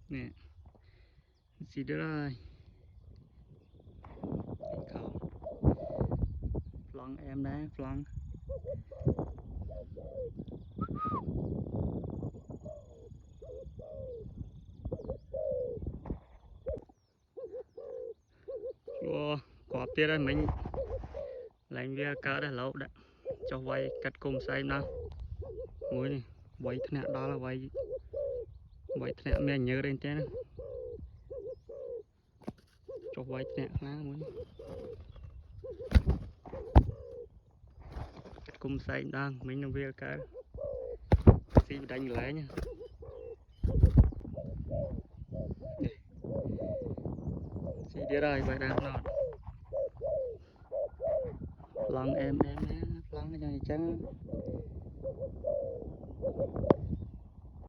nè gì đó rồi cào plong em đấy plong wow có tiết đấy mình lạnh bia cá đã lâu đấy cho vay cắt cùng say nào muối này vay thế nào đó là vay vay thế nào mình nhớ đến thế này cho vay thế nào lá muối cắt cùng say đang mình làm bia cá xí đánh lái nha xí đi rồi vậy đang nọ plong em plong cái này trắng